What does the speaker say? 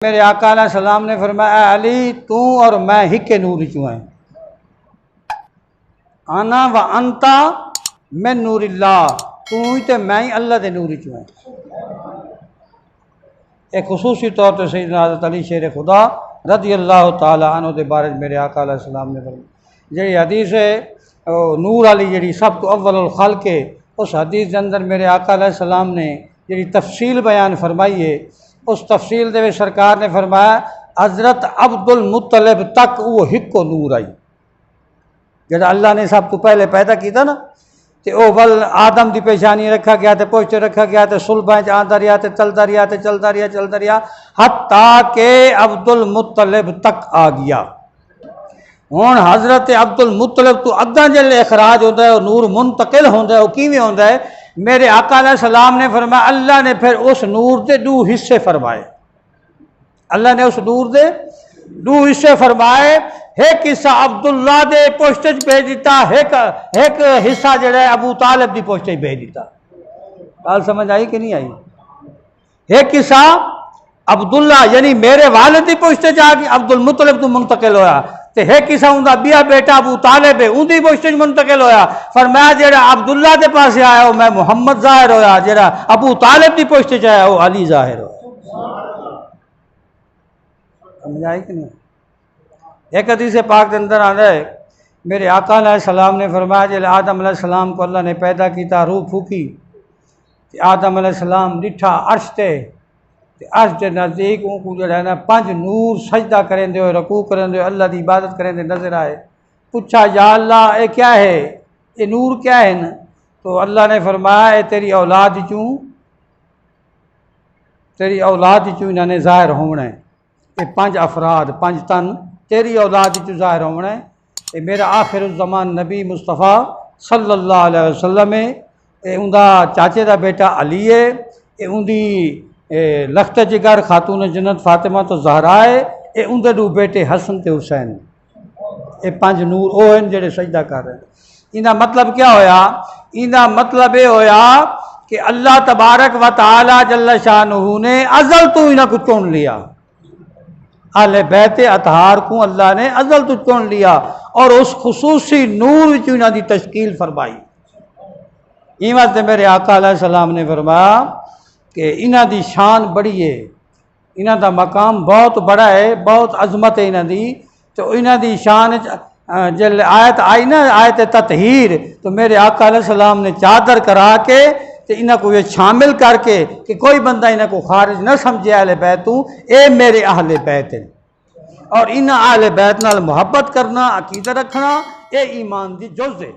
मेरे आका अलैहि सलाम ने फरमाया, अली तू और मैं ही के नूर चू हैं, आना व अंता मैं नूरिल्लाह, तू ही तो मैं ही अल्लाह के नूर चू हैं। एक खुसूसी तौर पर सैयदना हज़रत अली शेर खुदा रज़ी अल्लाह तआला अन्हु के बारे में मेरे आका अलैहि सलाम ने फरमाया, जी हदीस है नूर वाली जी सब तो अव्वल खल्क़ है, उस हदीस के अंदर मेरे आका अलैहि सलाम ने जी तफसील बयान फरमाई है। उस तफसील दे सरकार ने फरमाया, हज़रत अब्दुल मुत्तलिब तक वो हिको नूर आई, जब अल्लाह ने सब तो पहले पैदा किया ना, तो वह वल आदम की पेशानी रखा गया, तो पोस्टर रखा गया, तो सुलभा आता रहा, तो चलता रहा, तो चलता रहा हत्ता के अब्दुल मुत्तलिब तक आ गया। हुण हज़रत अब्दुल मुत्तलिब तो अद्धा जल्ले अखराज होता है, नूर मुंतकिल होता है, वह किवें होता है? मेरे आका अलैहि सलाम ने फरमाया, अल्लाह ने फिर उस नूर के दो हिस्से फरमाए, अल्लाह ने उस नूर के दो हिस्से फरमाए। एक हिस्सा अब्दुल्ला दे पोस्ट भेज दिता, एक हिस्सा जड़ा अबू तालिब की पोस्ट भेज दिता। गल समझ आई कि नहीं आई? एक हिस्सा अब्दुल्ला यानी मेरे वालिद की पोस्ट आ गई, अब्दुल मुत्तलिब तो मुंतकिल होया, तो एक हिस्सा उनका बिया बेटा अबू तालिब है, उनकी पोस्ट मुंतकिल होया। फरमाया जेड़ा अब्दुल्ला के पास आया वो मैं मुहम्मद जाहिर होया, जेड़ा अबू तालिब की पोस्ट आया वो अली जाहिर होया। समझ आई कि नहीं? एक हदीस पाक के अंदर आता है, मेरे आका अलैहि सलाम ने फरमाया, जब आदम अलैहि सलाम को अल्लाह ने पैदा किया, रूह फूकी, आदम अलैहि सलाम डिठा अर्श ते, अर्श के नज़दीक उनको जो है ना 5 नूर सजदा करेंदे हुए, रकू करेंदे हुए, अल्लाह की इबादत करेंदे नजर आए। पूछा, या अल्लाह ये क्या है, ये नूर क्या है न? तो अल्लाह ने फरमाया, ये तेरी औलाद चूँ इन्होंने ज़ाहिर होना है, ये 5 अफराद 5 तन तेरी औलाद चू ज़ाहिर होना है। ये मेरा आखिरुज़्ज़मान नबी मुस्तफ़ा सल्लल्लाहु अलैहि वसल्लम है, ये उनका चाचे का बेटा अली है, ये उनकी लख्त जिगर खातून जन्नत फातिमा तो ज़हरा है, ये उनके 2 बेटे हसन ते हुसैन। ये 5 नूर वो हैं जेडे सजदा कर रहे हैं। इनका मतलब क्या होया? इनका मतलब ये होया कि अल्लाह तबारक व तआला जल्ल शानुहु ने अज़ल तो इन्हें को चुन लिया, अहले बैत अतहार को अल्लाह ने अज़ल तो चुन लिया और उस खुसूसी नूर विच इन्हां दी तशकील फरमाई। इस वास्ते मेरे आका अलैहि सलाम ने फरमाया कि इन्हां दी शान बड़ी है, इन्हां दा मकाम बहुत बड़ा है, बहुत अजमत है इन्हां दी। तो इन्हां दी शान जब आयत आई ना, आयत ततहीर, तो मेरे आका अलैहि सलाम ने चादर करा के तो इन्हों को ये शामिल करके कि कोई बंदा इन्हों को खारिज न समझे अहले बैत तू, ये मेरे अहले बैत है। और इन अहले बैत नाल मुहब्बत करना, अकीदा रखना, ये ईमान दी जुज़ है।